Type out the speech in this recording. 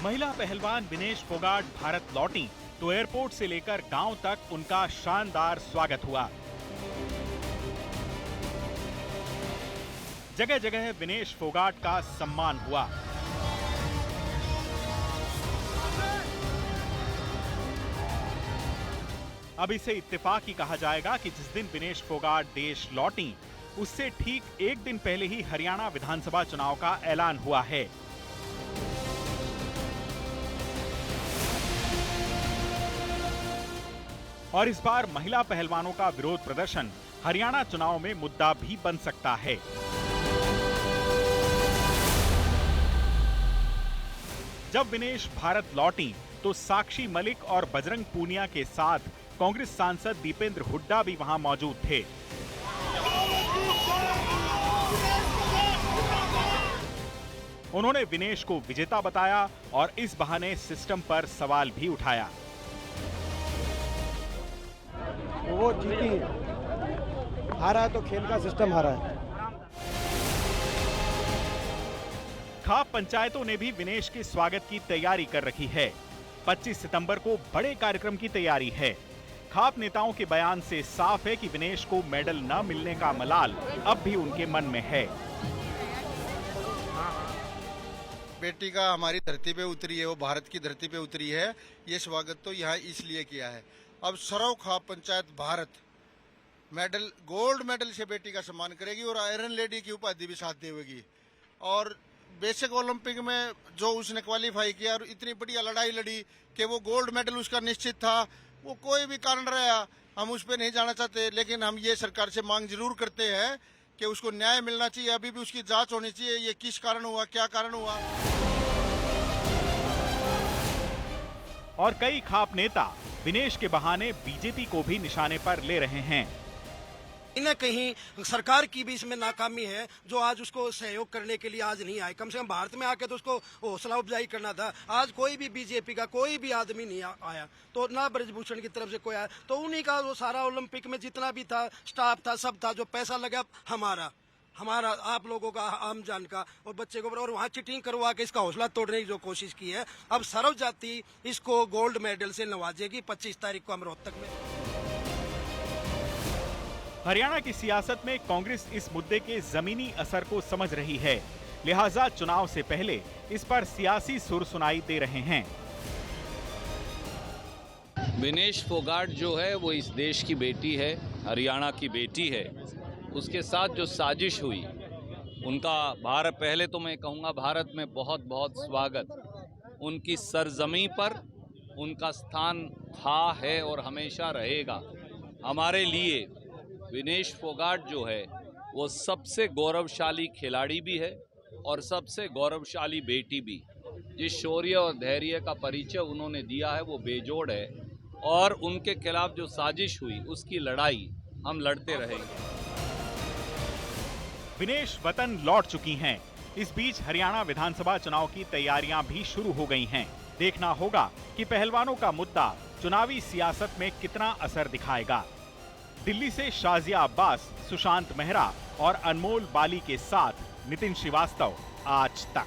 महिला पहलवान विनेश फोगाट भारत लौटी तो एयरपोर्ट से लेकर गांव तक उनका शानदार स्वागत हुआ। जगह जगह विनेश फोगाट का सम्मान हुआ। अब इसे इत्तेफाक ही कहा जाएगा कि जिस दिन विनेश फोगाट देश लौटी उससे ठीक एक दिन पहले ही हरियाणा विधानसभा चुनाव का ऐलान हुआ है। और इस बार महिला पहलवानों का विरोध प्रदर्शन हरियाणा चुनाव में मुद्दा भी बन सकता है। जब विनेश भारत लौटी तो साक्षी मलिक और बजरंग पूनिया के साथ कांग्रेस सांसद दीपेंद्र हुड्डा भी वहां मौजूद थे। उन्होंने विनेश को विजेता बताया और इस बहाने सिस्टम पर सवाल भी उठाया। वो जीती है, हारा है तो खेल का सिस्टम हारा है। खाप पंचायतों ने भी विनेश के स्वागत की तैयारी कर रखी है। 25 सितंबर को बड़े कार्यक्रम की तैयारी है। खाप नेताओं के बयान से साफ है कि विनेश को मेडल न मिलने का मलाल अब भी उनके मन में है। बेटी का हमारी धरती पे उतरी है, वो भारत की धरती पे उतरी है, ये स्वागत तो यहाँ इसलिए किया है। अब सरव खाप panchayat Bharat medal, gold medal से बेटी का सम्मान करेगी और आयरन लेडी की उपाधि भी साथ देगी। और बेसिक ओलंपिक में जो उसने क्वालिफाई किया और इतनी बढ़िया लड़ाई लड़ी कि वो गोल्ड मेडल उसका निश्चित था। वो कोई भी कारण रहा, हम उस पर नहीं जाना चाहते, लेकिन हम ये सरकार से मांग जरूर करते हैं कि उसको न्याय मिलना चाहिए। अभी भी उसकी जांच होनी चाहिए, ये किस कारण हुआ, क्या कारण हुआ। और कई खाप नेता विनेश के बहाने बीजेपी को भी निशाने पर ले रहे हैं। इन्हें कहीं सरकार की भी इसमें नाकामी है, जो आज उसको सहयोग करने के लिए आज नहीं आए। कम से कम भारत में आके तो उसको हौसला अफजाई करना था। आज कोई भी बीजेपी का कोई भी आदमी नहीं आया, तो ना ब्रजभूषण की तरफ से कोई आया, तो उन्हीं का वो सारा ओलंपिक में जितना भी था, स्टाफ था, सब था, जो पैसा लगा हमारा आप लोगों का, आम जन का और बच्चे को, और वहाँ चिटिंग करवा के इसका हौसला तोड़ने की जो कोशिश की है। अब सर्व जाति इसको गोल्ड मेडल से नवाजेगी 25 तारीख को हम रोहतक में। हरियाणा की सियासत में कांग्रेस इस मुद्दे के जमीनी असर को समझ रही है, लिहाजा चुनाव से पहले इस पर सियासी सुर सुनाई दे रहे हैं। विनेश फोगाट जो है वो इस देश की बेटी है, हरियाणा की बेटी है। उसके साथ जो साजिश हुई उनका भारत, पहले तो मैं कहूँगा भारत में बहुत बहुत स्वागत। उनकी सरजमी पर उनका स्थान था, है और हमेशा रहेगा। हमारे लिए विनेश फोगाट जो है वो सबसे गौरवशाली खिलाड़ी भी है और सबसे गौरवशाली बेटी भी। जिस शौर्य और धैर्य का परिचय उन्होंने दिया है वो बेजोड़ है, और उनके खिलाफ जो साजिश हुई उसकी लड़ाई हम लड़ते रहेंगे। विनेश वतन लौट चुकी हैं। इस बीच हरियाणा विधानसभा चुनाव की तैयारियां भी शुरू हो गई हैं। देखना होगा कि पहलवानों का मुद्दा चुनावी सियासत में कितना असर दिखाएगा। दिल्ली से शाजिया अब्बास, सुशांत मेहरा और अनमोल बाली के साथ नितिन श्रीवास्तव, आज तक।